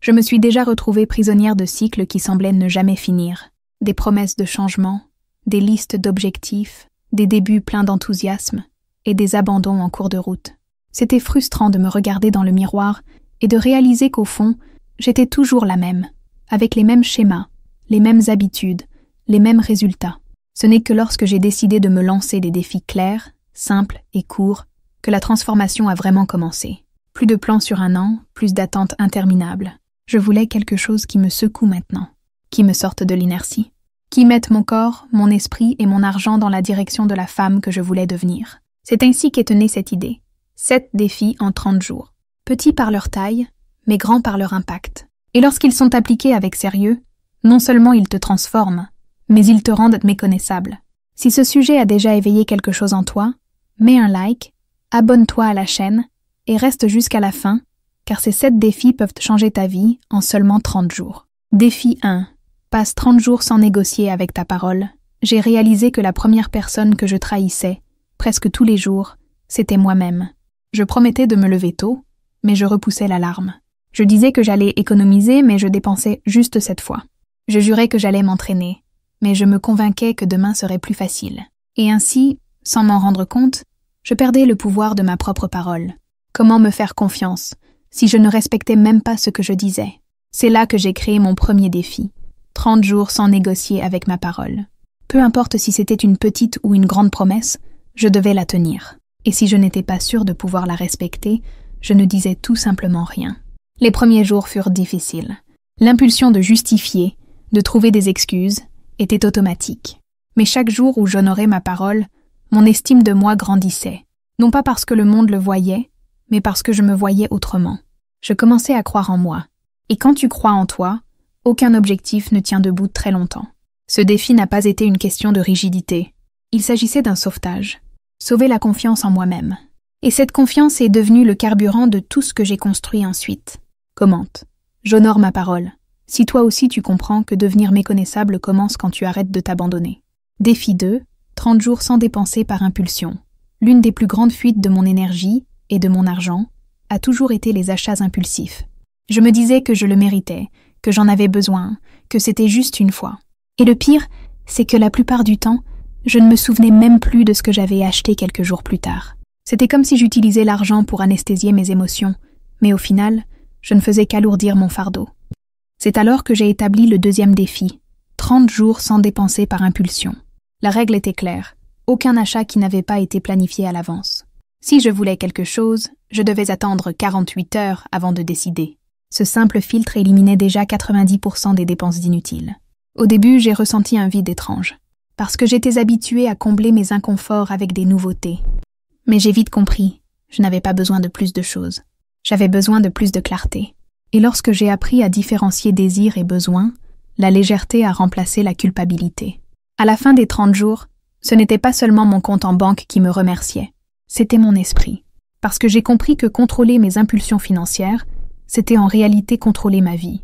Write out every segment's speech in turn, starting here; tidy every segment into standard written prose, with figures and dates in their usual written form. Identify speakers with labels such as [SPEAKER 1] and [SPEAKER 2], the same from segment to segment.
[SPEAKER 1] Je me suis déjà retrouvée prisonnière de cycles qui semblaient ne jamais finir. Des promesses de changement, des listes d'objectifs, des débuts pleins d'enthousiasme et des abandons en cours de route. C'était frustrant de me regarder dans le miroir et de réaliser qu'au fond, j'étais toujours la même, avec les mêmes schémas, les mêmes habitudes, les mêmes résultats. Ce n'est que lorsque j'ai décidé de me lancer des défis clairs, simples et courts, que la transformation a vraiment commencé. Plus de plans sur un an, plus d'attentes interminables. Je voulais quelque chose qui me secoue maintenant, qui me sorte de l'inertie, qui mette mon corps, mon esprit et mon argent dans la direction de la femme que je voulais devenir. C'est ainsi qu'est née cette idée. 7 défis en 30 jours. Petits par leur taille, mais grands par leur impact. Et lorsqu'ils sont appliqués avec sérieux, non seulement ils te transforment, mais ils te rendent méconnaissable. Si ce sujet a déjà éveillé quelque chose en toi, mets un like, abonne-toi à la chaîne et reste jusqu'à la fin, car ces 7 défis peuvent changer ta vie en seulement 30 jours. Défi 1. Passe 30 jours sans négocier avec ta parole. J'ai réalisé que la première personne que je trahissais, presque tous les jours, c'était moi-même. Je promettais de me lever tôt, mais je repoussais l'alarme. Je disais que j'allais économiser, mais je dépensais juste cette fois. Je jurais que j'allais m'entraîner, mais je me convainquais que demain serait plus facile. Et ainsi, sans m'en rendre compte, je perdais le pouvoir de ma propre parole. Comment me faire confiance, si je ne respectais même pas ce que je disais? C'est là que j'ai créé mon premier défi. 30 jours sans négocier avec ma parole. Peu importe si c'était une petite ou une grande promesse, je devais la tenir. Et si je n'étais pas sûre de pouvoir la respecter, je ne disais tout simplement rien. Les premiers jours furent difficiles. L'impulsion de justifier, de trouver des excuses, était automatique. Mais chaque jour où j'honorais ma parole, mon estime de moi grandissait. Non pas parce que le monde le voyait, mais parce que je me voyais autrement. Je commençais à croire en moi. Et quand tu crois en toi, aucun objectif ne tient debout très longtemps. Ce défi n'a pas été une question de rigidité. Il s'agissait d'un sauvetage. Sauver la confiance en moi-même. Et cette confiance est devenue le carburant de tout ce que j'ai construit ensuite. Commente. J'honore ma parole. Si toi aussi tu comprends que devenir méconnaissable commence quand tu arrêtes de t'abandonner. Défi 2. 30 jours sans dépenser par impulsion. L'une des plus grandes fuites de mon énergie et de mon argent a toujours été les achats impulsifs. Je me disais que je le méritais, que j'en avais besoin, que c'était juste une fois. Et le pire, c'est que la plupart du temps, je ne me souvenais même plus de ce que j'avais acheté quelques jours plus tard. C'était comme si j'utilisais l'argent pour anesthésier mes émotions, mais au final, je ne faisais qu'alourdir mon fardeau. C'est alors que j'ai établi le deuxième défi, 30 jours sans dépenser par impulsion. La règle était claire, aucun achat qui n'avait pas été planifié à l'avance. Si je voulais quelque chose, je devais attendre 48 heures avant de décider. Ce simple filtre éliminait déjà 90% des dépenses inutiles. Au début, j'ai ressenti un vide étrange, parce que j'étais habituée à combler mes inconforts avec des nouveautés. Mais j'ai vite compris, je n'avais pas besoin de plus de choses. J'avais besoin de plus de clarté. Et lorsque j'ai appris à différencier désir et besoin, la légèreté a remplacé la culpabilité. À la fin des 30 jours, ce n'était pas seulement mon compte en banque qui me remerciait, c'était mon esprit. Parce que j'ai compris que contrôler mes impulsions financières, c'était en réalité contrôler ma vie.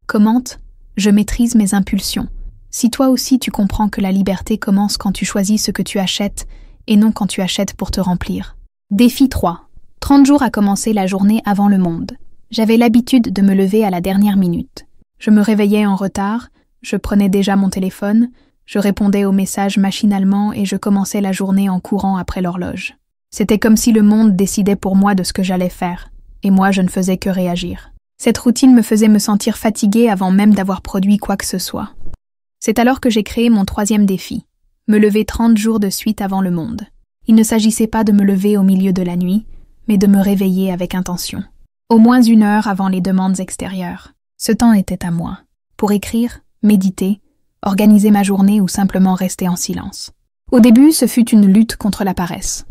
[SPEAKER 1] Commente, je maîtrise mes impulsions. Si toi aussi tu comprends que la liberté commence quand tu choisis ce que tu achètes et non quand tu achètes pour te remplir. Défi 3. 30 jours à commencer la journée avant le monde. J'avais l'habitude de me lever à la dernière minute. Je me réveillais en retard, je prenais déjà mon téléphone, je répondais aux messages machinalement et je commençais la journée en courant après l'horloge. C'était comme si le monde décidait pour moi de ce que j'allais faire, et moi je ne faisais que réagir. Cette routine me faisait me sentir fatiguée avant même d'avoir produit quoi que ce soit. C'est alors que j'ai créé mon troisième défi, me lever 30 jours de suite avant le monde. Il ne s'agissait pas de me lever au milieu de la nuit, mais de me réveiller avec intention. Au moins 1 heure avant les demandes extérieures. Ce temps était à moi, pour écrire, méditer, organiser ma journée ou simplement rester en silence. Au début, ce fut une lutte contre la paresse.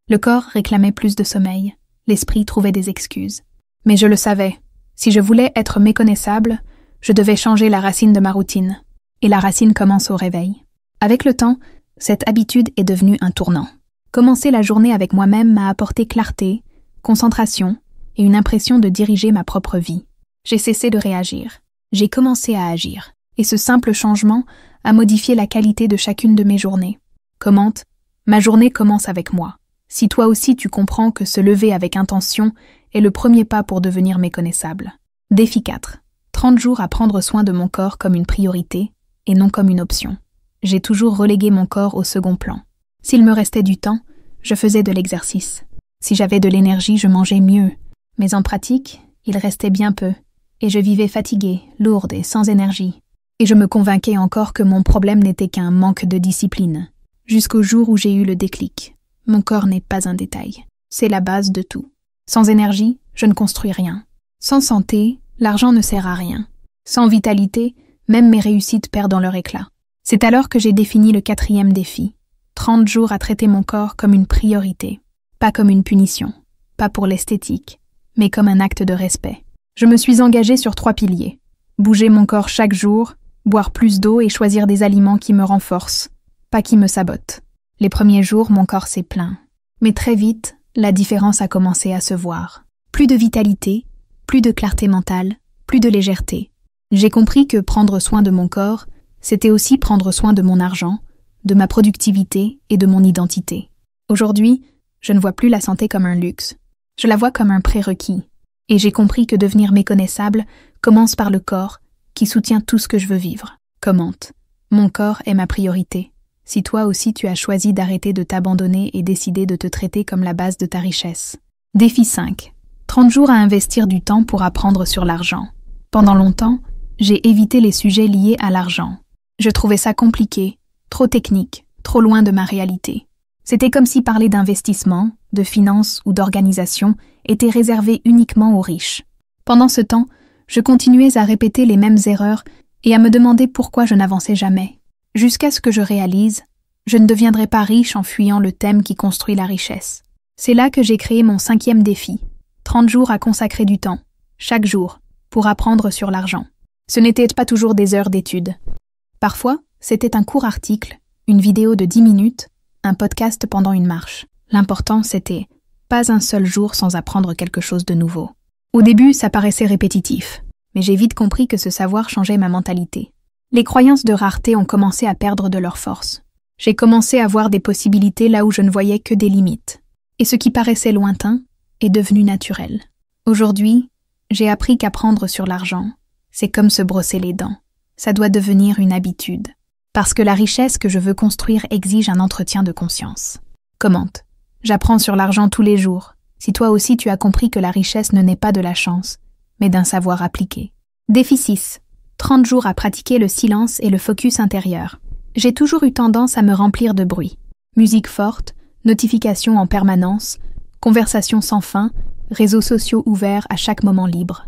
[SPEAKER 1] Le corps réclamait plus de sommeil, l'esprit trouvait des excuses. Mais je le savais, si je voulais être méconnaissable, je devais changer la racine de ma routine. Et la racine commence au réveil. Avec le temps, cette habitude est devenue un tournant. Commencer la journée avec moi-même m'a apporté clarté, concentration et une impression de diriger ma propre vie. J'ai cessé de réagir. J'ai commencé à agir. Et ce simple changement a modifié la qualité de chacune de mes journées. Commente, ma journée commence avec moi. Si toi aussi tu comprends que se lever avec intention est le premier pas pour devenir méconnaissable. Défi 4. 30 jours à prendre soin de mon corps comme une priorité et non comme une option. J'ai toujours relégué mon corps au second plan. S'il me restait du temps, je faisais de l'exercice. Si j'avais de l'énergie, je mangeais mieux. Mais en pratique, il restait bien peu. Et je vivais fatiguée, lourde et sans énergie. Et je me convainquais encore que mon problème n'était qu'un manque de discipline. Jusqu'au jour où j'ai eu le déclic. Mon corps n'est pas un détail. C'est la base de tout. Sans énergie, je ne construis rien. Sans santé, l'argent ne sert à rien. Sans vitalité, même mes réussites perdent leur éclat. C'est alors que j'ai défini le 4e défi. 30 jours à traiter mon corps comme une priorité. Pas comme une punition. Pas pour l'esthétique, mais comme un acte de respect. Je me suis engagée sur 3 piliers. Bouger mon corps chaque jour, boire plus d'eau et choisir des aliments qui me renforcent, pas qui me sabotent. Les premiers jours, mon corps s'est plaint. Mais très vite, la différence a commencé à se voir. Plus de vitalité, plus de clarté mentale, plus de légèreté. J'ai compris que prendre soin de mon corps, c'était aussi prendre soin de mon argent, de ma productivité et de mon identité. Aujourd'hui, je ne vois plus la santé comme un luxe. Je la vois comme un prérequis. Et j'ai compris que devenir méconnaissable commence par le corps, qui soutient tout ce que je veux vivre. Commente. Mon corps est ma priorité. Si toi aussi tu as choisi d'arrêter de t'abandonner et décidé de te traiter comme la base de ta richesse. Défi 5. 30 jours à investir du temps pour apprendre sur l'argent. Pendant longtemps, j'ai évité les sujets liés à l'argent. Je trouvais ça compliqué, trop technique, trop loin de ma réalité. C'était comme si parler d'investissement, de finances ou d'organisation était réservé uniquement aux riches. Pendant ce temps, je continuais à répéter les mêmes erreurs et à me demander pourquoi je n'avançais jamais. Jusqu'à ce que je réalise, je ne deviendrai pas riche en fuyant le thème qui construit la richesse. C'est là que j'ai créé mon 5e défi. 30 jours à consacrer du temps, chaque jour, pour apprendre sur l'argent. Ce n'était pas toujours des heures d'études. Parfois, c'était un court article, une vidéo de 10 minutes, un podcast pendant une marche. L'important, c'était pas un seul jour sans apprendre quelque chose de nouveau. Au début, ça paraissait répétitif, mais j'ai vite compris que ce savoir changeait ma mentalité. Les croyances de rareté ont commencé à perdre de leur force. J'ai commencé à voir des possibilités là où je ne voyais que des limites. Et ce qui paraissait lointain est devenu naturel. Aujourd'hui, j'ai appris qu'apprendre sur l'argent, c'est comme se brosser les dents. Ça doit devenir une habitude. Parce que la richesse que je veux construire exige un entretien de conscience. Commente. J'apprends sur l'argent tous les jours. Si toi aussi tu as compris que la richesse ne naît pas de la chance, mais d'un savoir appliqué. Défi 6. 30 jours à pratiquer le silence et le focus intérieur. J'ai toujours eu tendance à me remplir de bruit. Musique forte, notifications en permanence, conversations sans fin, réseaux sociaux ouverts à chaque moment libre.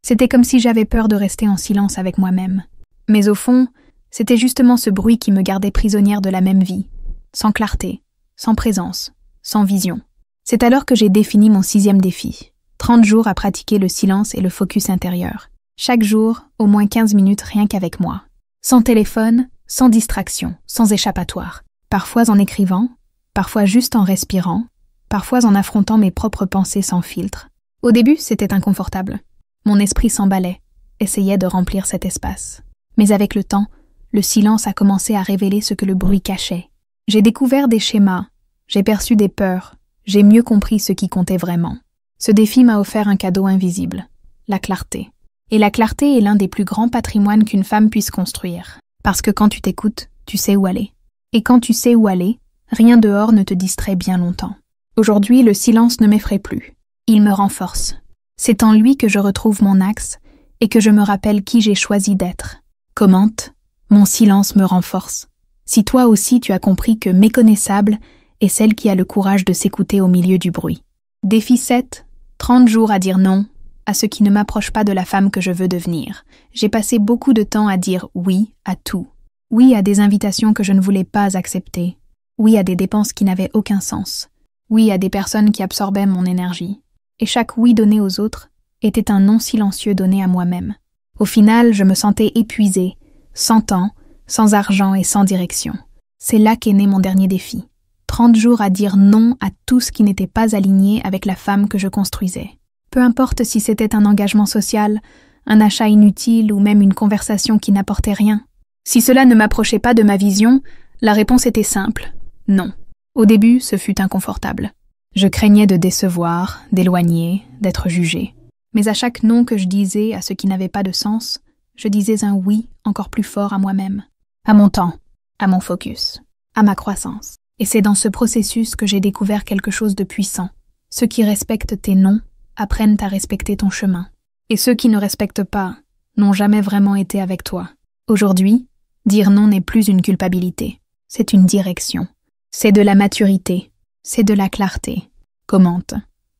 [SPEAKER 1] C'était comme si j'avais peur de rester en silence avec moi-même. Mais au fond, c'était justement ce bruit qui me gardait prisonnière de la même vie, sans clarté, sans présence, sans vision. C'est alors que j'ai défini mon 6e défi. 30 jours à pratiquer le silence et le focus intérieur. Chaque jour, au moins 15 minutes rien qu'avec moi. Sans téléphone, sans distraction, sans échappatoire. Parfois en écrivant, parfois juste en respirant, parfois en affrontant mes propres pensées sans filtre. Au début, c'était inconfortable. Mon esprit s'emballait, essayait de remplir cet espace. Mais avec le temps, le silence a commencé à révéler ce que le bruit cachait. J'ai découvert des schémas, j'ai perçu des peurs, j'ai mieux compris ce qui comptait vraiment. Ce défi m'a offert un cadeau invisible, la clarté. Et la clarté est l'un des plus grands patrimoines qu'une femme puisse construire. Parce que quand tu t'écoutes, tu sais où aller. Et quand tu sais où aller, rien dehors ne te distrait bien longtemps. Aujourd'hui, le silence ne m'effraie plus. Il me renforce. C'est en lui que je retrouve mon axe et que je me rappelle qui j'ai choisi d'être. Commente, mon silence me renforce. Si toi aussi tu as compris que méconnaissable est celle qui a le courage de s'écouter au milieu du bruit. Défi 7, 30 jours à dire non à ce qui ne m'approche pas de la femme que je veux devenir. J'ai passé beaucoup de temps à dire oui à tout. Oui à des invitations que je ne voulais pas accepter. Oui à des dépenses qui n'avaient aucun sens. Oui à des personnes qui absorbaient mon énergie. Et chaque oui donné aux autres était un non silencieux donné à moi-même. Au final, je me sentais épuisée, sans temps, sans argent et sans direction. C'est là qu'est né mon dernier défi. 30 jours à dire non à tout ce qui n'était pas aligné avec la femme que je construisais. Peu importe si c'était un engagement social, un achat inutile ou même une conversation qui n'apportait rien. Si cela ne m'approchait pas de ma vision, la réponse était simple, non. Au début, ce fut inconfortable. Je craignais de décevoir, d'éloigner, d'être jugée. Mais à chaque non que je disais à ce qui n'avait pas de sens, je disais un oui encore plus fort à moi-même, à mon temps, à mon focus, à ma croissance. Et c'est dans ce processus que j'ai découvert quelque chose de puissant. Ceux qui respectent tes non apprennent à respecter ton chemin. Et ceux qui ne respectent pas n'ont jamais vraiment été avec toi. Aujourd'hui, dire non n'est plus une culpabilité. C'est une direction. C'est de la maturité. C'est de la clarté. Commente.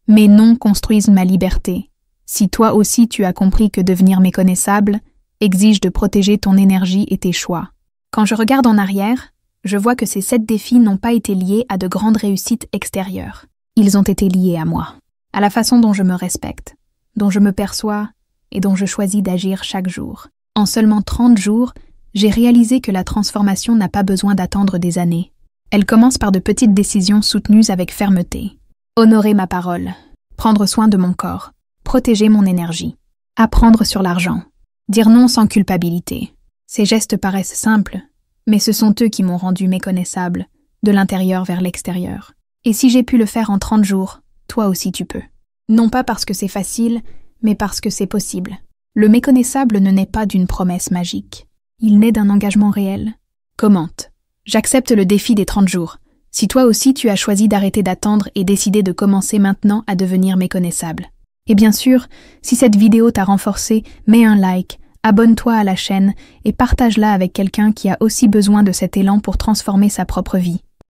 [SPEAKER 1] Mes noms construisent ma liberté. Si toi aussi tu as compris que devenir méconnaissable exige de protéger ton énergie et tes choix. Quand je regarde en arrière, je vois que ces 7 défis n'ont pas été liés à de grandes réussites extérieures. Ils ont été liés à moi, à la façon dont je me respecte, dont je me perçois et dont je choisis d'agir chaque jour. En seulement 30 jours, j'ai réalisé que la transformation n'a pas besoin d'attendre des années. Elle commence par de petites décisions soutenues avec fermeté. Honorer ma parole, prendre soin de mon corps, protéger mon énergie, apprendre sur l'argent, dire non sans culpabilité. Ces gestes paraissent simples, mais ce sont eux qui m'ont rendu méconnaissable, de l'intérieur vers l'extérieur. Et si j'ai pu le faire en 30 jours, toi aussi tu peux. Non pas parce que c'est facile, mais parce que c'est possible. Le méconnaissable ne naît pas d'une promesse magique. Il naît d'un engagement réel. Commente. J'accepte le défi des 30 jours. Si toi aussi tu as choisi d'arrêter d'attendre et décidé de commencer maintenant à devenir méconnaissable. Et bien sûr, si cette vidéo t'a renforcé, mets un like, abonne-toi à la chaîne et partage-la avec quelqu'un qui a aussi besoin de cet élan pour transformer sa propre vie.